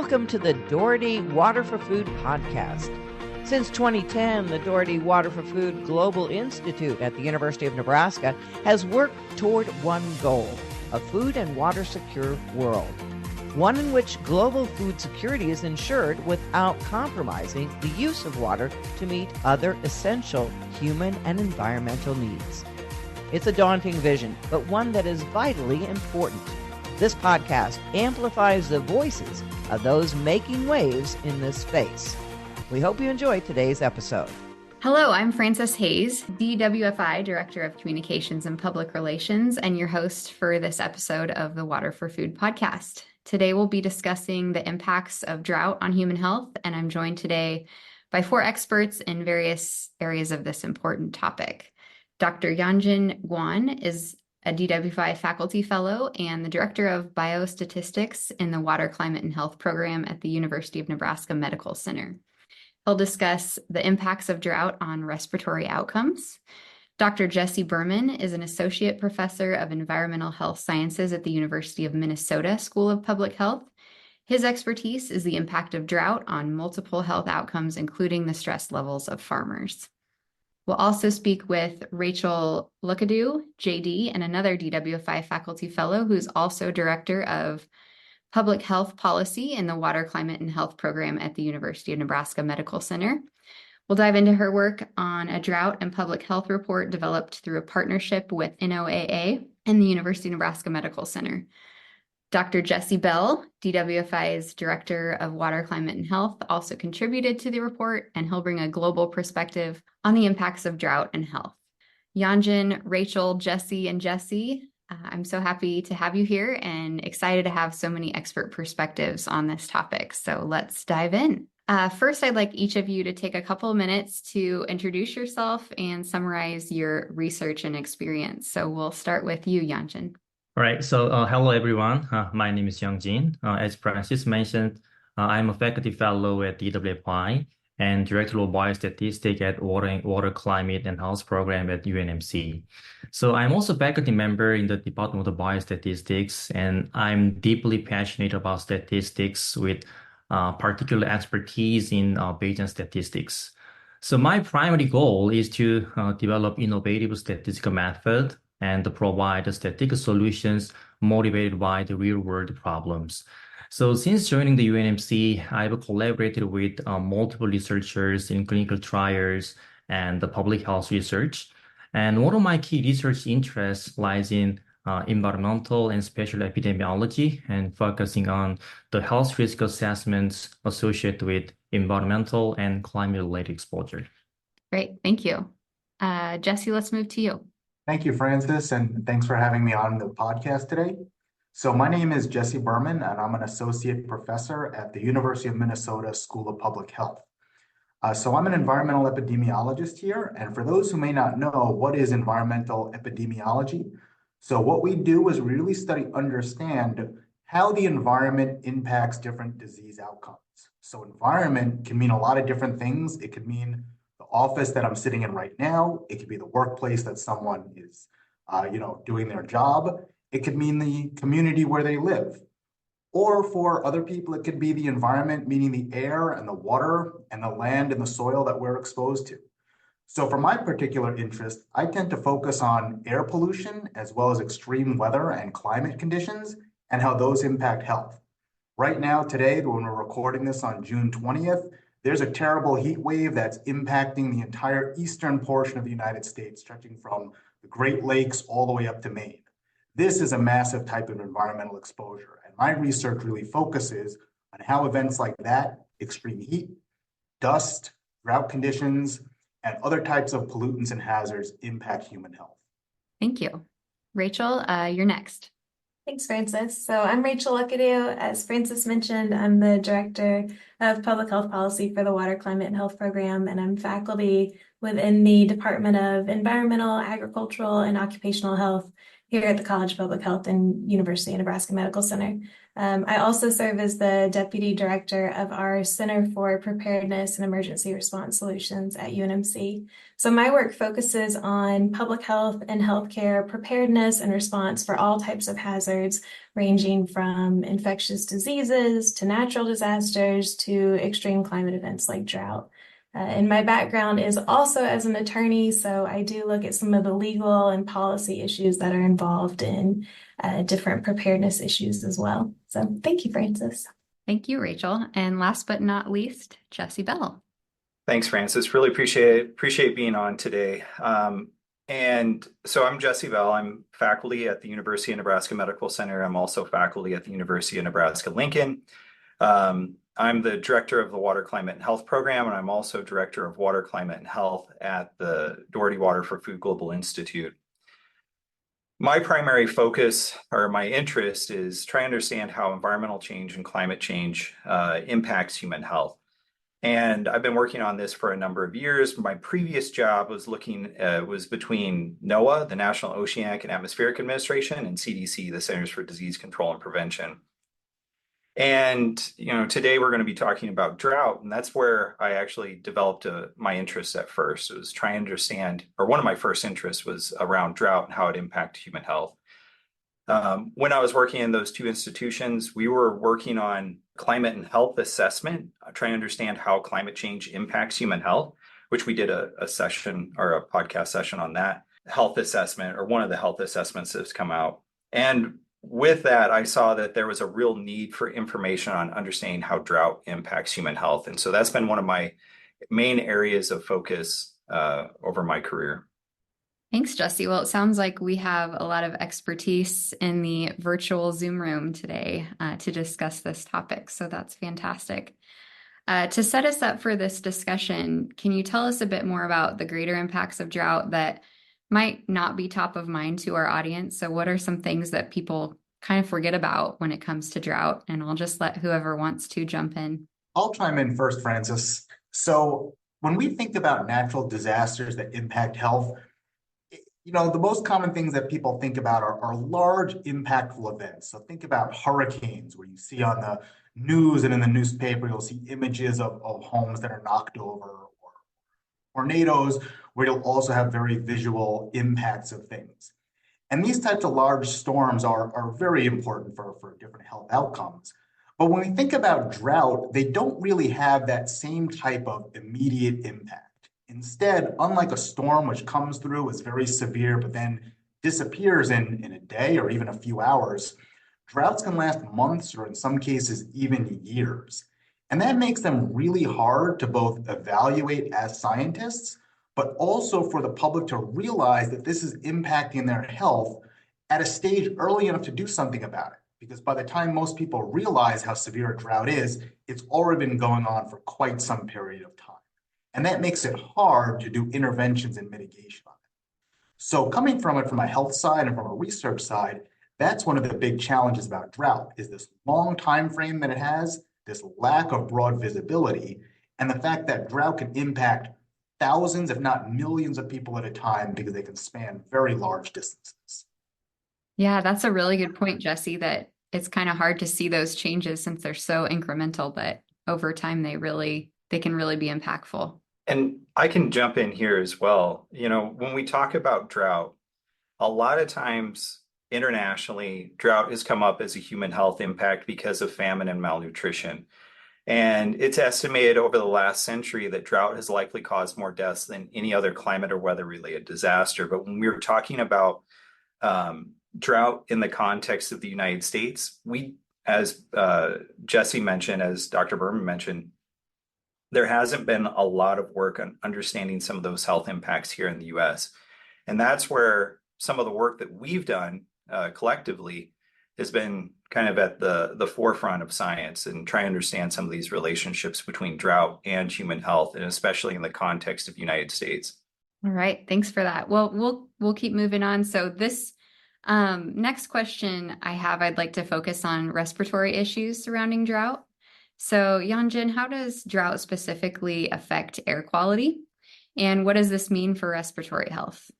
Welcome to the Doherty Water for Food podcast. Since 2010, the Doherty Water for Food Global Institute at the University of Nebraska has worked toward one goal, a food and water secure world. One in which global food security is ensured without compromising the use of water to meet other essential human and environmental needs. It's a daunting vision, but one that is vitally important. This podcast amplifies the voices of those making waves in this space. We hope you enjoy today's episode. Hello, I'm Frances Hayes, DWFI Director of Communications and Public Relations, and your host for this episode of the Water for Food podcast. Today we'll be discussing the impacts of drought on human health, and I'm joined today by 4 experts in various areas of this important topic. Dr. Yanjin Guan is a DWFI faculty fellow and the director of biostatistics in the Water, Climate, and Health program at the University of Nebraska Medical Center. He'll discuss the impacts of drought on respiratory outcomes. Dr. Jesse Berman is an associate professor of environmental health sciences at the University of Minnesota School of Public Health. His expertise is the impact of drought on multiple health outcomes, including the stress levels of farmers. We'll also speak with Rachel Luckadoo, JD, and another DWFI faculty fellow who's also director of public health policy in the Water, Climate, and Health program at the University of Nebraska Medical Center. We'll dive into her work on a drought and public health report developed through a partnership with NOAA and the University of Nebraska Medical Center. Dr. Jesse Bell, DWFI's Director of Water, Climate, and Health, also contributed to the report, and he'll bring a global perspective on the impacts of drought and health. Yanjin, Rachel, Jesse, and Jesse, I'm so happy to have you here and excited to have so many expert perspectives on this topic. So let's dive in. First, I'd like each of you to take a couple of minutes to introduce yourself and summarize your research and experience. So we'll start with you, Yanjin. All right. So hello, everyone. My name is Yanjin. As Francis mentioned, I'm a faculty fellow at DWFI and director of biostatistics at Water, Climate, and Health program at UNMC. So I'm also a faculty member in the Department of Biostatistics, and I'm deeply passionate about statistics with particular expertise in Bayesian statistics. So my primary goal is to develop innovative statistical method and to provide statistical solutions motivated by the real-world problems. So since joining the UNMC, I've collaborated with multiple researchers in clinical trials and the public health research. And one of my key research interests lies in environmental and spatial epidemiology and focusing on the health risk assessments associated with environmental and climate-related exposure. Great, thank you. Jesse, let's move to you. Thank you, Francis, and thanks for having me on the podcast today. So my name is Jesse Berman, and I'm an associate professor at the University of Minnesota School of Public Health. So I'm an environmental epidemiologist here, and for those who may not know, what is environmental epidemiology? So what we do is really understand how the environment impacts different disease outcomes. So environment can mean a lot of different things. It could mean the office that I'm sitting in right now. It could be the workplace that someone is, doing their job. It could mean the community where they live. Or for other people, it could be the environment, meaning the air and the water and the land and the soil that we're exposed to. So for my particular interest, I tend to focus on air pollution as well as extreme weather and climate conditions and how those impact health. Right now, today, when we're recording this on June 20th, there's a terrible heat wave that's impacting the entire eastern portion of the United States, stretching from the Great Lakes all the way up to Maine. This is a massive type of environmental exposure, and my research really focuses on how events like that, extreme heat, dust, drought conditions, and other types of pollutants and hazards impact human health. Thank you. Rachel, you're next. Thanks, Francis. So I'm Rachel Luckadoo. As Francis mentioned, I'm the Director of Public Health Policy for the Water, Climate, and Health program, and I'm faculty within the Department of Environmental, Agricultural, and Occupational Health here at the College of Public Health and University of Nebraska Medical Center. I also serve as the Deputy Director of our Center for Preparedness and Emergency Response Solutions at UNMC. So my work focuses on public health and healthcare preparedness and response for all types of hazards, ranging from infectious diseases to natural disasters to extreme climate events like drought. And my background is also as an attorney, so I do look at some of the legal and policy issues that are involved in different preparedness issues as well. So thank you, Francis. Thank you, Rachel. And last but not least, Jesse Bell. Thanks, Francis. Really appreciate being on today. And so I'm Jesse Bell. I'm faculty at the University of Nebraska Medical Center. I'm also faculty at the University of Nebraska-Lincoln. I'm the director of the Water, Climate, and Health program, and I'm also director of Water, Climate, and Health at the Doherty Water for Food Global Institute. My primary focus or my interest is trying to understand how environmental change and climate change impacts human health. And I've been working on this for a number of years. My previous job was between NOAA, the National Oceanic and Atmospheric Administration, and CDC, the Centers for Disease Control and Prevention. And today we're going to be talking about drought, and that's where I actually developed my interest at first. It was trying to understand, or one of my first interests was around drought and how it impacts human health. When I was working in those two institutions, we were working on climate and health assessment, trying to understand how climate change impacts human health, which we did a session or a podcast session on that health assessment, or one of the health assessments that's come out. And with that, I saw that there was a real need for information on understanding how drought impacts human health. And so that's been one of my main areas of focus over my career. Thanks, Jesse. Well, it sounds like we have a lot of expertise in the virtual Zoom room today to discuss this topic. So that's fantastic. To set us up for this discussion, can you tell us a bit more about the greater impacts of drought that might not be top of mind to our audience? So what are some things that people kind of forget about when it comes to drought? And I'll just let whoever wants to jump in. I'll chime in first, Francis. So when we think about natural disasters that impact health, the most common things that people think about are large, impactful events. So think about hurricanes, where you see on the news and in the newspaper, you'll see images of homes that are knocked over, or tornadoes, where you'll also have very visual impacts of things. And these types of large storms are very important for different health outcomes. But when we think about drought, they don't really have that same type of immediate impact. Instead, unlike a storm, which comes through, is very severe, but then disappears in a day or even a few hours, droughts can last months, or in some cases, even years. And that makes them really hard to both evaluate as scientists, but also for the public to realize that this is impacting their health at a stage early enough to do something about it. Because by the time most people realize how severe a drought is, it's already been going on for quite some period of time. And that makes it hard to do interventions and mitigation on it. So coming from it from a health side and from a research side, that's one of the big challenges about drought, is this long time frame that it has, this lack of broad visibility, and the fact that drought can impact thousands, if not millions of people at a time, because they can span very large distances. Yeah, that's a really good point, Jesse, that it's kind of hard to see those changes since they're so incremental, but over time they can really be impactful. And I can jump in here as well. When we talk about drought, a lot of times internationally, drought has come up as a human health impact because of famine and malnutrition. And it's estimated over the last century that drought has likely caused more deaths than any other climate or weather-related disaster. But when we were talking about drought in the context of the United States, we, as Jesse mentioned, as Dr. Berman mentioned, there hasn't been a lot of work on understanding some of those health impacts here in the US. And that's where some of the work that we've done collectively has been kind of at the forefront of science and trying to understand some of these relationships between drought and human health, and especially in the context of the United States. All right, thanks for that. Well, we'll keep moving on. So this next question I'd like to focus on respiratory issues surrounding drought. So Yanjin, how does drought specifically affect air quality? And what does this mean for respiratory health?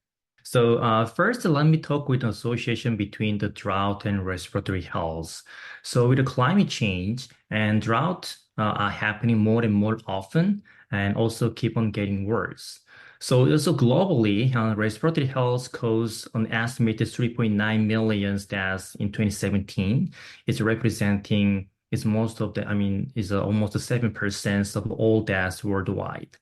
So first, let me talk with the association between the drought and respiratory health. So with the climate change and drought are happening more and more often and also keep on getting worse. So also globally, respiratory health caused an estimated 3.9 million deaths in 2017. It's representing is most of the, I mean, is almost 7% of all deaths worldwide.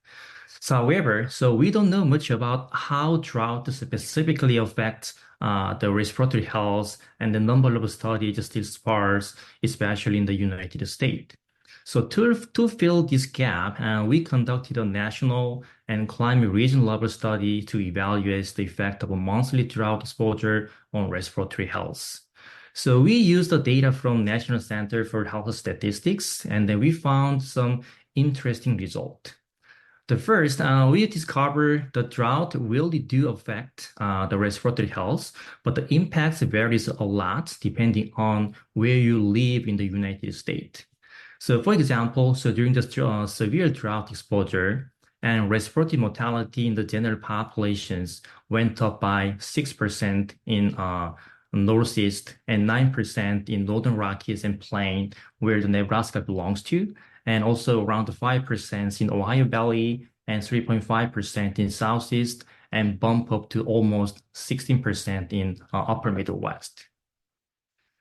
So, however, we don't know much about how drought specifically affects the respiratory health, and the number of studies is still sparse, especially in the United States. So to fill this gap, we conducted a national and climate region level study to evaluate the effect of a monthly drought exposure on respiratory health. So we used the data from National Center for Health Statistics, and then we found some interesting results. The first, we discovered the drought really do affect the respiratory health, but the impacts varies a lot depending on where you live in the United States. So for example, during the severe drought exposure, and respiratory mortality in the general populations went up by 6% in Northeast and 9% in Northern Rockies and Plain, where the Nebraska belongs to, and also around 5% in Ohio Valley and 3.5% in Southeast, and bump up to almost 16% in Upper Midwest.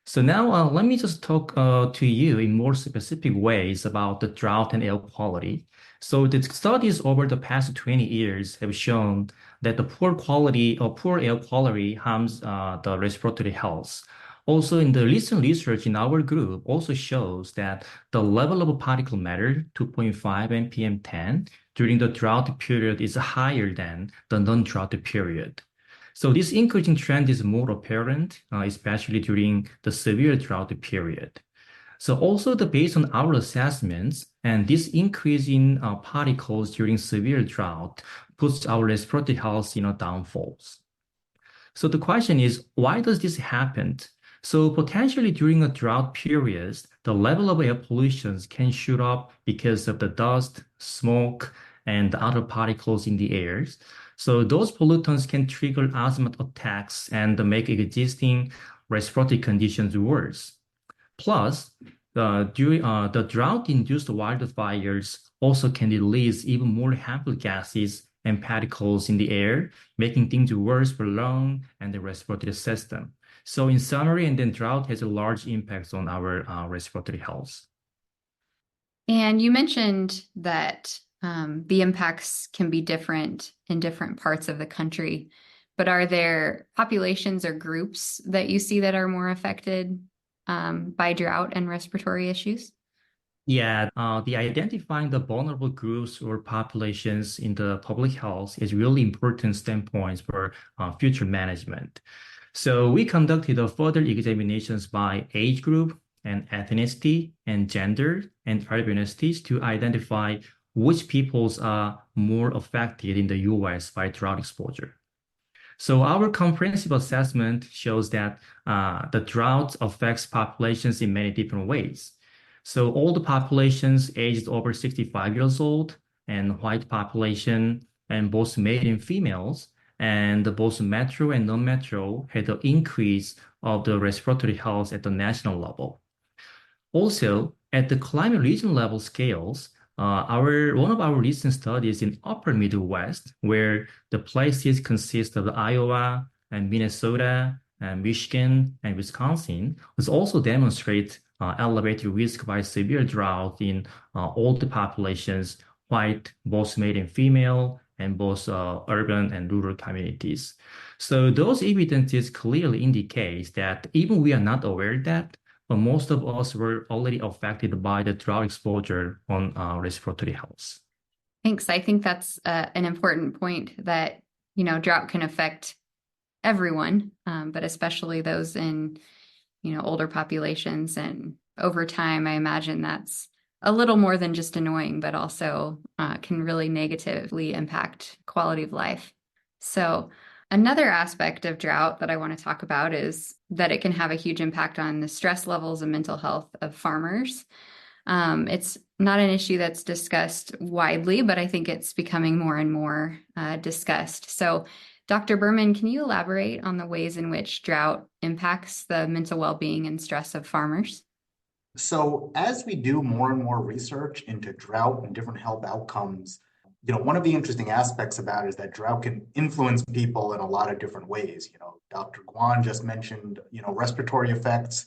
So now let me just talk to you in more specific ways about the drought and air quality. So the studies over the past 20 years have shown that the poor quality or poor air quality harms the respiratory health. Also, in the recent research in our group also shows that the level of particulate matter, 2.5 ppm10, during the drought period is higher than the non-drought period. So this increasing trend is more apparent, especially during the severe drought period. So also based on our assessments, and this increase in particles during severe drought puts our respiratory health in a downfalls. So the question is, why does this happen? So potentially during a drought period, the level of air pollution can shoot up because of the dust, smoke, and the other particles in the air. So those pollutants can trigger asthma attacks and make existing respiratory conditions worse. Plus, during the drought-induced wildfires also can release even more harmful gases and particles in the air, making things worse for lung and the respiratory system. So in summary, and then drought has a large impact on our respiratory health. And you mentioned that the impacts can be different in different parts of the country, but are there populations or groups that you see that are more affected by drought and respiratory issues? Yeah, the identifying the vulnerable groups or populations in the public health is really important standpoints for future management. So we conducted further examinations by age group and ethnicity and gender and urbanicities to identify which peoples are more affected in the US by drought exposure. So our comprehensive assessment shows that the drought affects populations in many different ways. So all the populations aged over 65 years old and white population and both male and females and both metro and non-metro had an increase of the respiratory health at the national level. Also, at the climate region level scales, one of our recent studies in Upper Midwest, where the places consist of Iowa and Minnesota and Michigan and Wisconsin, was also demonstrate elevated risk by severe drought in all the populations, white, both male and female, and both urban and rural communities. So those evidences clearly indicate that even we are not aware that, but most of us were already affected by the drought exposure on respiratory health. Thanks. I think that's an important point that, drought can affect everyone, but especially those in, older populations. And over time, I imagine that's a little more than just annoying, but also can really negatively impact quality of life. So another aspect of drought that I want to talk about is that it can have a huge impact on the stress levels and mental health of farmers. It's not an issue that's discussed widely, but I think it's becoming more and more discussed. So, Dr. Berman, can you elaborate on the ways in which drought impacts the mental well-being and stress of farmers? So as we do more and more research into drought and different health outcomes, one of the interesting aspects about it is that drought can influence people in a lot of different ways. Dr. Guan just mentioned, respiratory effects.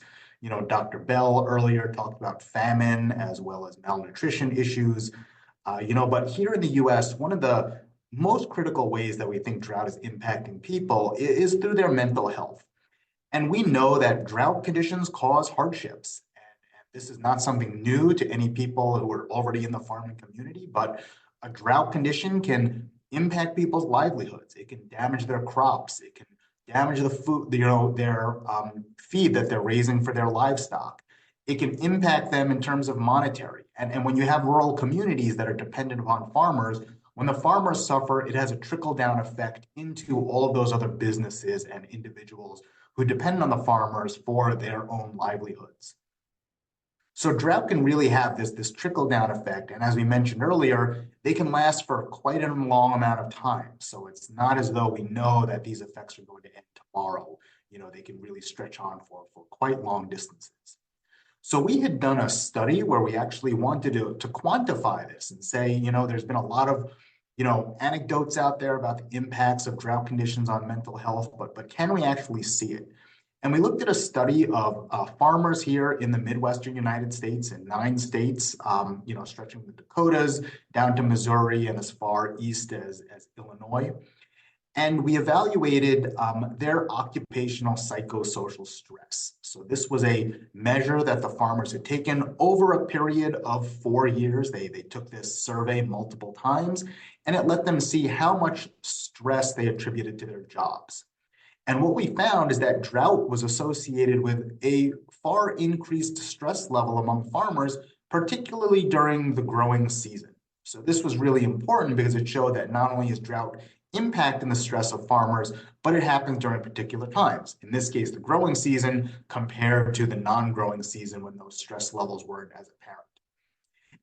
Dr. Bell earlier talked about famine as well as malnutrition issues. But here in the US, one of the most critical ways that we think drought is impacting people is through their mental health. And we know that drought conditions cause hardships. And this is not something new to any people who are already in the farming community, but a drought condition can impact people's livelihoods. It can damage their crops. It can damage the food, their feed that they're raising for their livestock. It can impact them in terms of monetary. And when you have rural communities that are dependent upon farmers, when the farmers suffer, it has a trickle-down effect into all of those other businesses and individuals who depend on the farmers for their own livelihoods. So drought can really have this trickle-down effect. And as we mentioned earlier, they can last for quite a long amount of time. So it's not as though we know that these effects are going to end tomorrow. They can really stretch on for quite long distances. So we had done a study where we actually wanted to quantify this and say, there's been a lot of anecdotes out there about the impacts of drought conditions on mental health, but can we actually see it? And we looked at a study of farmers here in the Midwestern United States in 9 states, stretching the Dakotas down to Missouri and as far east as Illinois. And we evaluated their occupational psychosocial stress. So this was a measure that the farmers had taken over a period of 4 years. They took this survey multiple times, and it let them see how much stress they attributed to their jobs. And what we found is that drought was associated with a far increased stress level among farmers, particularly during the growing season. So this was really important because it showed that not only is drought impacting the stress of farmers, but it happens during particular times. In this case, the growing season compared to the non-growing season when those stress levels weren't as apparent.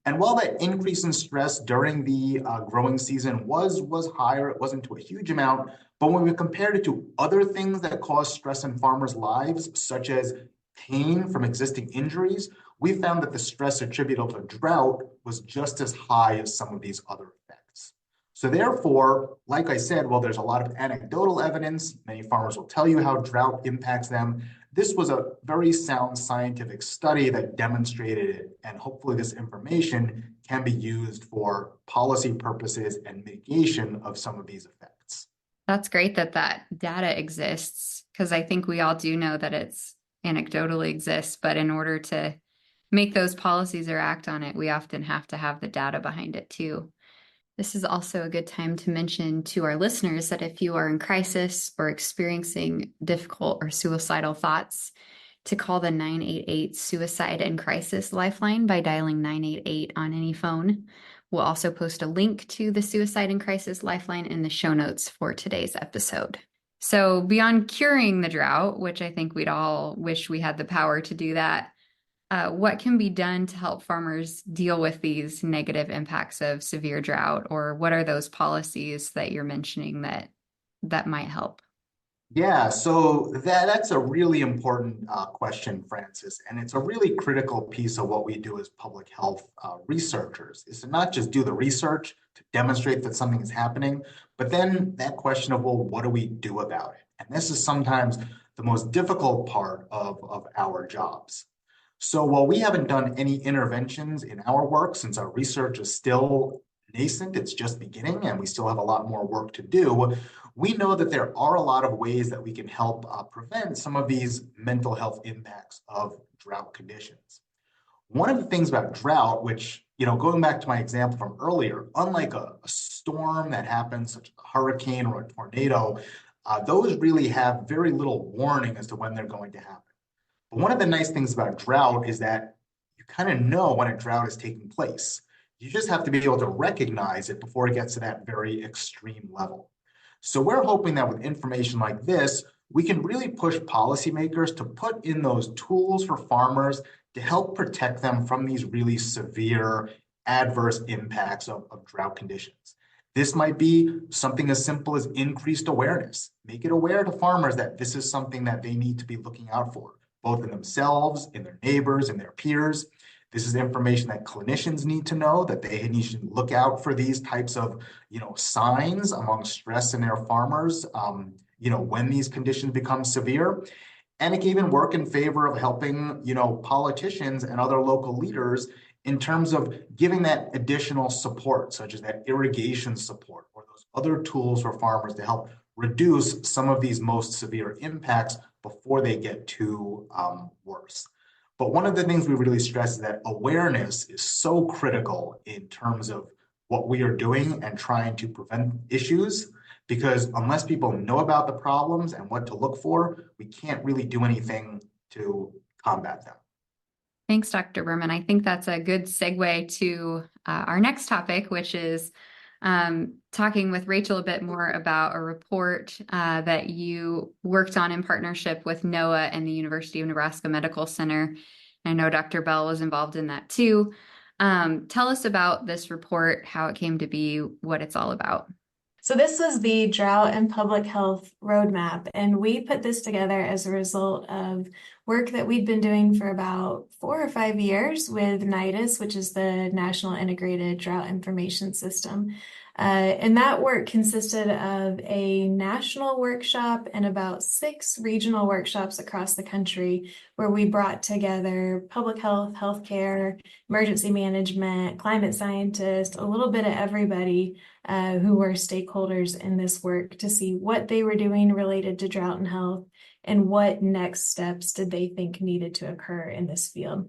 And while that increase in stress during the growing season was higher, it wasn't to a huge amount, but when we compared it to other things that cause stress in farmers' lives, such as pain from existing injuries, we found that the stress attributable to drought was just as high as some of these other effects. So therefore, like I said, while there's a lot of anecdotal evidence, many farmers will tell you how drought impacts them. This was a very sound scientific study that demonstrated it, and hopefully this information can be used for policy purposes and mitigation of some of these effects. That's great that data exists, because I think we all do know that it's anecdotally exists, but in order to make those policies or act on it, we often have to have the data behind it too. This is also a good time to mention to our listeners that if you are in crisis or experiencing difficult or suicidal thoughts, to call the 988 Suicide and Crisis Lifeline by dialing 988 on any phone. We'll also post a link to the Suicide and Crisis Lifeline in the show notes for today's episode. So beyond curing the drought, which I think we'd all wish we had the power to do that, what can be done to help farmers deal with these negative impacts of severe drought, or what are those policies that you're mentioning that might help? Yeah, so that's a really important question, Francis, and it's a really critical piece of what we do as public health researchers, is to not just do the research to demonstrate that something is happening, but then that question of, well, what do we do about it? And this is sometimes the most difficult part of our jobs. So while we haven't done any interventions in our work, since our research is still nascent, it's just beginning, and we still have a lot more work to do, we know that there are a lot of ways that we can help prevent some of these mental health impacts of drought conditions. One of the things about drought, which, going back to my example from earlier, unlike a storm that happens, such as a hurricane or a tornado, those really have very little warning as to when they're going to happen. But one of the nice things about drought is that you kind of know when a drought is taking place. You just have to be able to recognize it before it gets to that very extreme level. So we're hoping that with information like this, we can really push policymakers to put in those tools for farmers to help protect them from these really severe adverse impacts of drought conditions. This might be something as simple as increased awareness. Make it aware to farmers that this is something that they need to be looking out for, both in themselves, in their neighbors, in their peers. This is information that clinicians need to know, that they need to look out for these types of, signs among stress in their farmers, when these conditions become severe. And it can even work in favor of helping, politicians and other local leaders in terms of giving that additional support, such as that irrigation support or those other tools for farmers to help reduce some of these most severe impacts before they get too worse. But one of the things we really stress is that awareness is so critical in terms of what we are doing and trying to prevent issues, because unless people know about the problems and what to look for, we can't really do anything to combat them. Thanks, Dr. Berman. I think that's a good segue to our next topic, which is talking with Rachel a bit more about a report that you worked on in partnership with NOAA and the University of Nebraska Medical Center. I know Dr. Bell was involved in that too. Tell us about this report, how it came to be, what it's all about. So this was the Drought and Public Health Roadmap, and we put this together as a result of work that we'd been doing for about 4 or 5 years with NIDIS, which is the National Integrated Drought Information System. And that work consisted of a national workshop and about 6 regional workshops across the country where we brought together public health, healthcare, emergency management, climate scientists, a little bit of everybody who were stakeholders in this work to see what they were doing related to drought and health and what next steps did they think needed to occur in this field.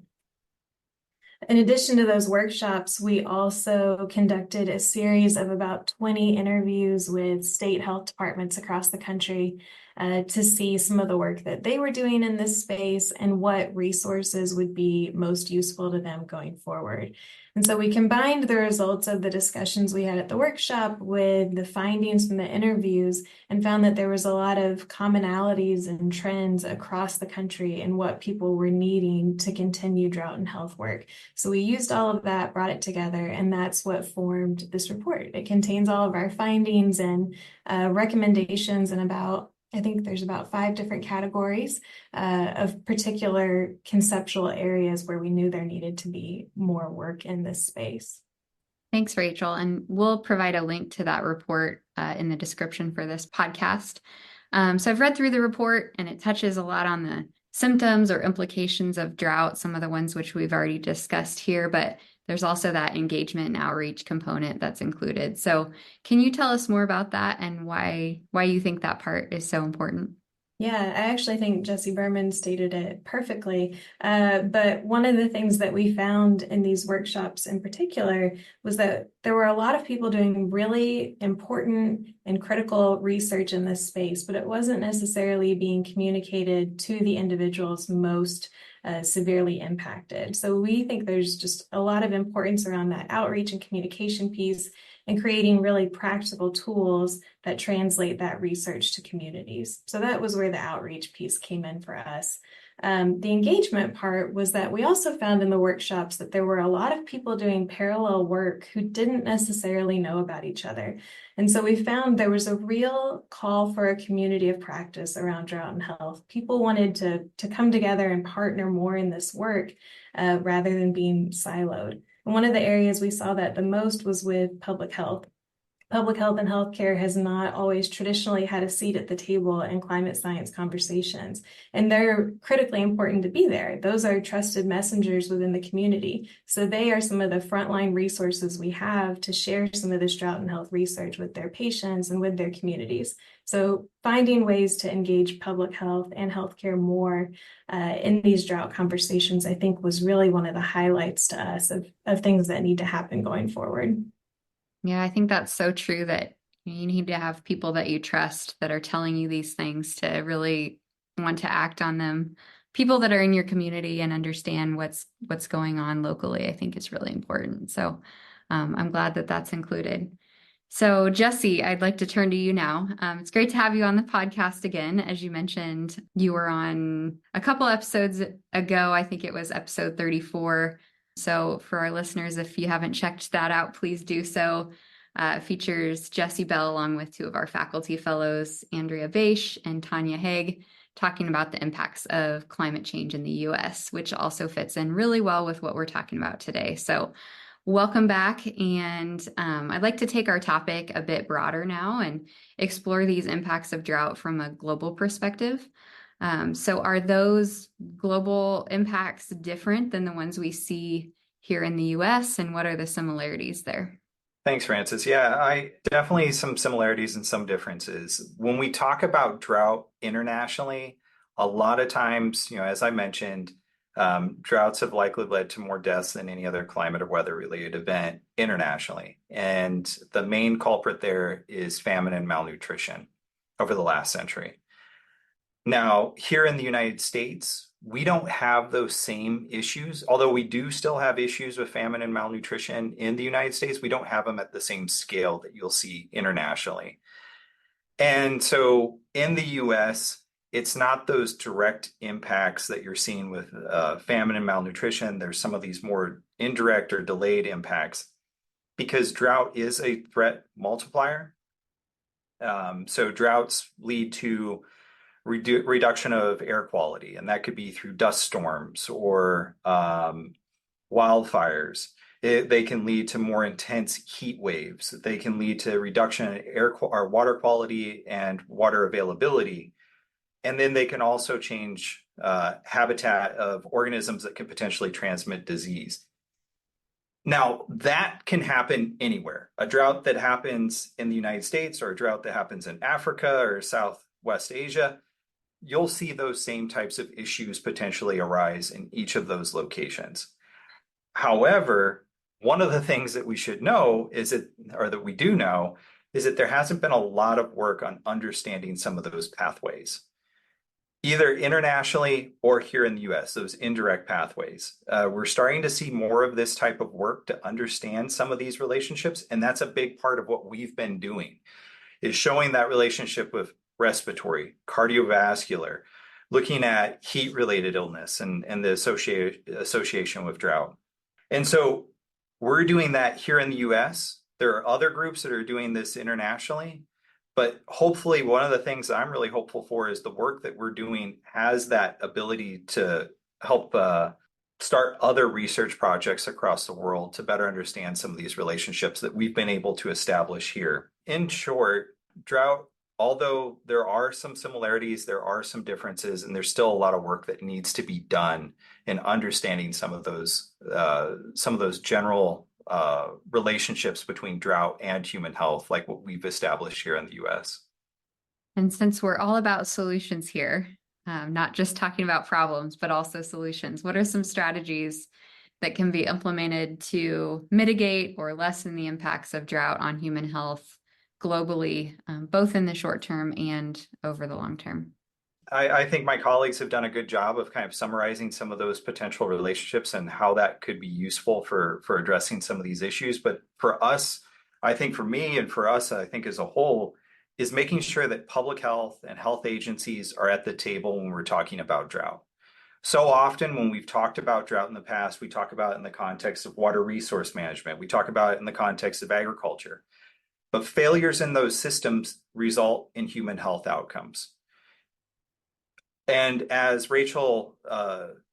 In addition to those workshops, we also conducted a series of about 20 interviews with state health departments across the country to see some of the work that they were doing in this space and what resources would be most useful to them going forward. And so we combined the results of the discussions we had at the workshop with the findings from the interviews and found that there was a lot of commonalities and trends across the country in what people were needing to continue drought and health work. So we used all of that, brought it together, and that's what formed this report. It contains all of our findings and recommendations and I think there's about 5 different categories of particular conceptual areas where we knew there needed to be more work in this space. Thanks, Rachel. And we'll provide a link to that report in the description for this podcast. So I've read through the report and it touches a lot on the symptoms or implications of drought, some of the ones which we've already discussed here, but there's also that engagement and outreach component that's included. So can you tell us more about that and why you think that part is so important? Yeah, I actually think Jesse Berman stated it perfectly. But one of the things that we found in these workshops in particular was that there were a lot of people doing really important and critical research in this space, but it wasn't necessarily being communicated to the individuals most severely impacted. So we think there's just a lot of importance around that outreach and communication piece and creating really practical tools that translate that research to communities. So that was where the outreach piece came in for us. The engagement part was that we also found in the workshops that there were a lot of people doing parallel work who didn't necessarily know about each other. And so we found there was a real call for a community of practice around drought and health. People wanted to come together and partner more in this work rather than being siloed. And one of the areas we saw that the most was with public health. Public health and healthcare has not always traditionally had a seat at the table in climate science conversations, and they're critically important to be there. Those are trusted messengers within the community. So they are some of the frontline resources we have to share some of this drought and health research with their patients and with their communities. So finding ways to engage public health and healthcare more in these drought conversations, I think, was really one of the highlights to us of things that need to happen going forward. Yeah, I think that's so true that you need to have people that you trust that are telling you these things to really want to act on them. People that are in your community and understand what's going on locally, I think is really important. So I'm glad that that's included. So, Jesse, I'd like to turn to you now. It's great to have you on the podcast again. As you mentioned, you were on a couple episodes ago. I think it was episode 34. So, for our listeners, if you haven't checked that out, please do so. It features Jesse Bell along with two of our faculty fellows, Andrea Beisch and Tanya Haig, talking about the impacts of climate change in the U.S., which also fits in really well with what we're talking about today. So, welcome back. And I'd like to take our topic a bit broader now and explore these impacts of drought from a global perspective. So are those global impacts different than the ones we see here in the US? And what are the similarities there? Thanks, Francis. Yeah, I definitely some similarities and some differences. When we talk about drought internationally, a lot of times, as I mentioned, droughts have likely led to more deaths than any other climate or weather-related event internationally. And the main culprit there is famine and malnutrition over the last century. Now, here in the United States, we don't have those same issues, although we do still have issues with famine and malnutrition in the United States. We don't have them at the same scale that you'll see internationally. And so in the US, it's not those direct impacts that you're seeing with famine and malnutrition. There's some of these more indirect or delayed impacts because drought is a threat multiplier. So droughts lead to reduction of air quality, and that could be through dust storms or wildfires. They can lead to more intense heat waves. They can lead to reduction in or water quality and water availability. And then they can also change habitat of organisms that can potentially transmit disease. Now, that can happen anywhere. A drought that happens in the United States or a drought that happens in Africa or Southwest Asia, you'll see those same types of issues potentially arise in each of those locations. However, one of the things that we should know is that, or that we do know, is that there hasn't been a lot of work on understanding some of those pathways, either internationally or here in the US, those indirect pathways. We're starting to see more of this type of work to understand some of these relationships, and that's a big part of what we've been doing, is showing that relationship with respiratory, cardiovascular, looking at heat-related illness and the association with drought. And so we're doing that here in the US. There are other groups that are doing this internationally, but hopefully one of the things that I'm really hopeful for is the work that we're doing has that ability to help start other research projects across the world to better understand some of these relationships that we've been able to establish here. In short, drought, although there are some similarities, there are some differences, and there's still a lot of work that needs to be done in understanding some of those general relationships between drought and human health, like what we've established here in the US. And since we're all about solutions here, not just talking about problems, but also solutions, what are some strategies that can be implemented to mitigate or lessen the impacts of drought on human health globally, both in the short term and over the long term? I think my colleagues have done a good job of kind of summarizing some of those potential relationships and how that could be useful for addressing some of these issues. But for us, I think for me and for us, I think as a whole, is making sure that public health and health agencies are at the table when we're talking about drought. So often when we've talked about drought in the past, we talk about it in the context of water resource management. We talk about it in the context of agriculture. But failures in those systems result in human health outcomes. And as Rachel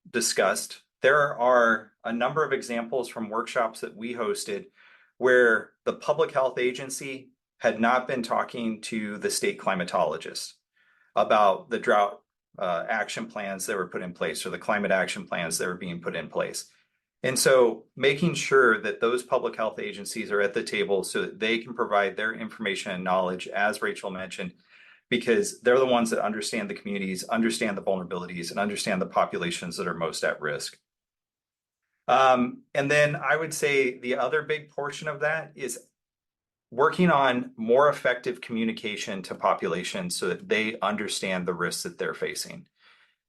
discussed, there are a number of examples from workshops that we hosted where the public health agency had not been talking to the state climatologist about the drought action plans that were put in place or the climate action plans that were being put in place. And so making sure that those public health agencies are at the table so that they can provide their information and knowledge, as Rachel mentioned, because they're the ones that understand the communities, understand the vulnerabilities, and understand the populations that are most at risk. And then I would say the other big portion of that is working on more effective communication to populations so that they understand the risks that they're facing.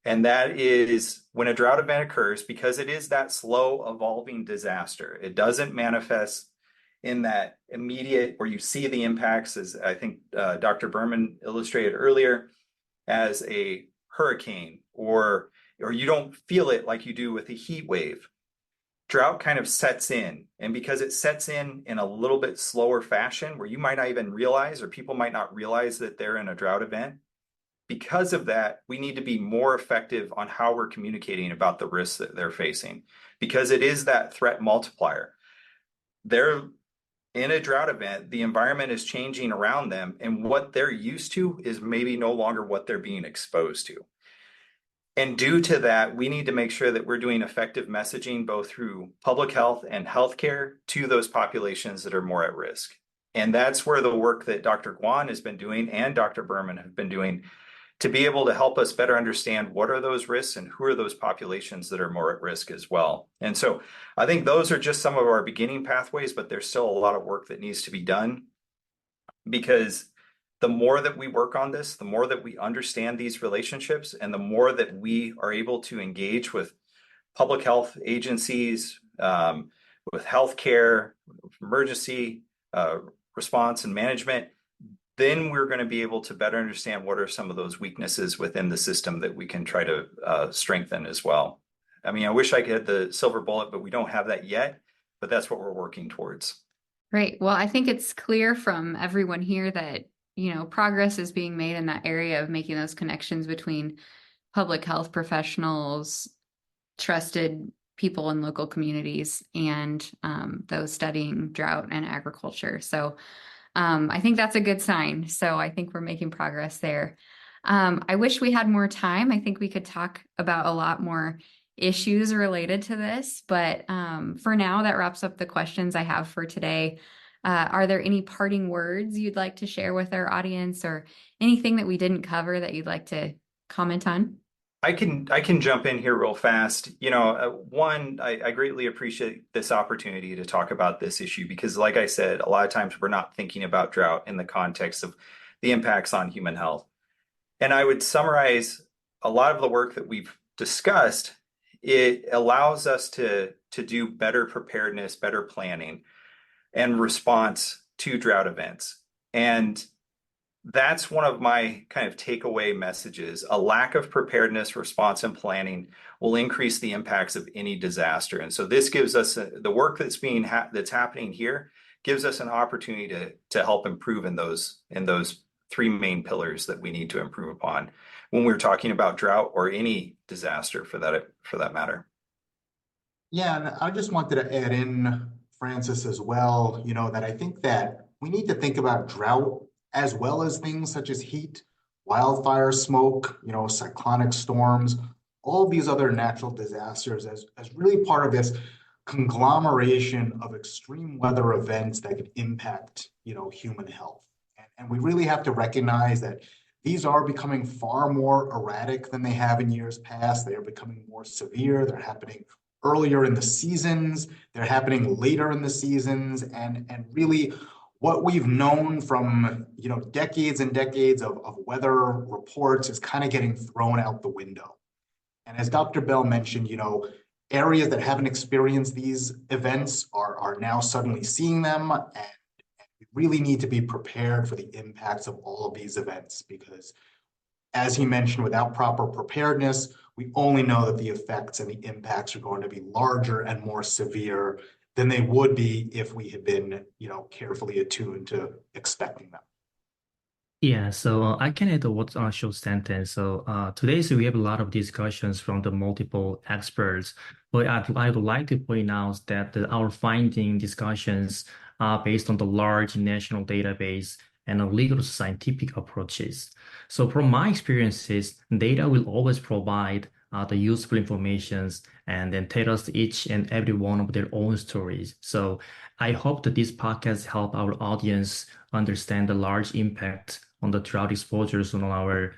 And that is when a drought event occurs, because it is that slow evolving disaster. It doesn't manifest in that immediate, where you see the impacts, as I think Dr. Berman illustrated earlier, as a hurricane, or you don't feel it like you do with a heat wave. Drought kind of sets in, and because it sets in a little bit slower fashion, where you might not even realize, or people might not realize that they're in a drought event, because of that, we need to be more effective on how we're communicating about the risks that they're facing, because it is that threat multiplier. They're in a drought event, the environment is changing around them, and what they're used to is maybe no longer what they're being exposed to. And due to that, we need to make sure that we're doing effective messaging, both through public health and healthcare, to those populations that are more at risk. And that's where the work that Dr. Guan has been doing and Dr. Berman have been doing, to be able to help us better understand what are those risks and who are those populations that are more at risk as well. And so I think those are just some of our beginning pathways, but there's still a lot of work that needs to be done, because the more that we work on this, the more that we understand these relationships, and the more that we are able to engage with public health agencies, with healthcare, emergency response and management, then we're going to be able to better understand what are some of those weaknesses within the system that we can try to strengthen as well. I mean, I wish I could have the silver bullet, but we don't have that yet, but that's what we're working towards. Great. Well, I think it's clear from everyone here that, progress is being made in that area of making those connections between public health professionals, trusted people in local communities, and those studying drought and agriculture. So I think that's a good sign. So I think we're making progress there. I wish we had more time. I think we could talk about a lot more issues related to this, but for now, that wraps up the questions I have for today. Are there any parting words you'd like to share with our audience, or anything that we didn't cover that you'd like to comment on? I can jump in here real fast. One, I greatly appreciate this opportunity to talk about this issue, because like I said, a lot of times we're not thinking about drought in the context of the impacts on human health. And I would summarize a lot of the work that we've discussed. It allows us to do better preparedness, better planning, and response to drought events. And that's one of my kind of takeaway messages. A lack of preparedness, response, and planning will increase the impacts of any disaster. And so this gives us the work that's happening here gives us an opportunity to help improve in those three main pillars that we need to improve upon when we're talking about drought or any disaster for that matter. Yeah, and I just wanted to add in, Francis, as well, that I think that we need to think about drought as well as things such as heat, wildfire smoke, cyclonic storms, all these other natural disasters as really part of this conglomeration of extreme weather events that could impact, human health. And we really have to recognize that these are becoming far more erratic than they have in years past. They are becoming more severe. They're happening earlier in the seasons. They're happening later in the seasons. And really, what we've known from decades and decades of weather reports is kind of getting thrown out the window. And as Dr. Bell mentioned, areas that haven't experienced these events are now suddenly seeing them, and we really need to be prepared for the impacts of all of these events, because as he mentioned, without proper preparedness, we only know that the effects and the impacts are going to be larger and more severe than they would be if we had been, carefully attuned to expecting them. Yeah, so I can add one short sentence. So today, we have a lot of discussions from the multiple experts, but I'd like to point out that our finding discussions are based on the large national database and legal scientific approaches. So from my experiences, data will always provide the useful informations and then tell us each and every one of their own stories. So I hope that this podcast help our audience understand the large impact on the drought exposures on our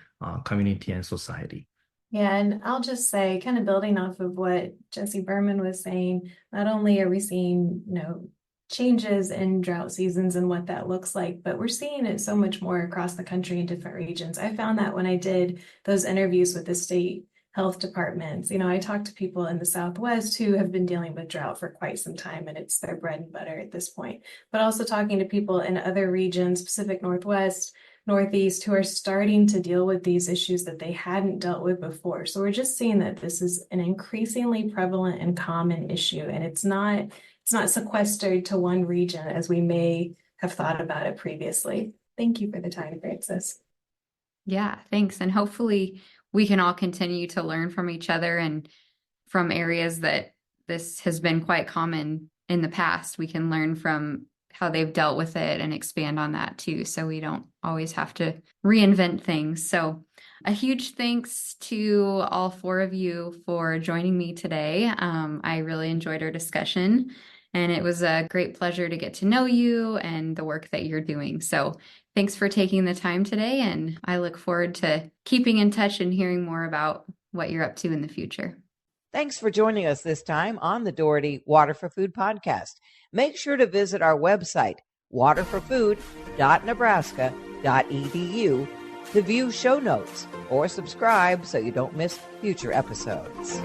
community and society. Yeah, and I'll just say, kind of building off of what Jesse Berman was saying, not only are we seeing, changes in drought seasons and what that looks like, but we're seeing it so much more across the country in different regions. I found that when I did those interviews with the state health departments. I talk to people in the Southwest who have been dealing with drought for quite some time, and it's their bread and butter at this point. But also talking to people in other regions, Pacific Northwest, Northeast, who are starting to deal with these issues that they hadn't dealt with before. So we're just seeing that this is an increasingly prevalent and common issue, and it's not sequestered to one region as we may have thought about it previously. Thank you for the time, Francis. Yeah, thanks. And hopefully we can all continue to learn from each other, and from areas that this has been quite common in the past. We can learn from how they've dealt with it and expand on that too, so we don't always have to reinvent things. So a huge thanks to all four of you for joining me today. I really enjoyed our discussion, and it was a great pleasure to get to know you and the work that you're doing. So thanks for taking the time today, and I look forward to keeping in touch and hearing more about what you're up to in the future. Thanks for joining us this time on the Doherty Water for Food podcast. Make sure to visit our website, waterforfood.nebraska.edu, to view show notes or subscribe so you don't miss future episodes.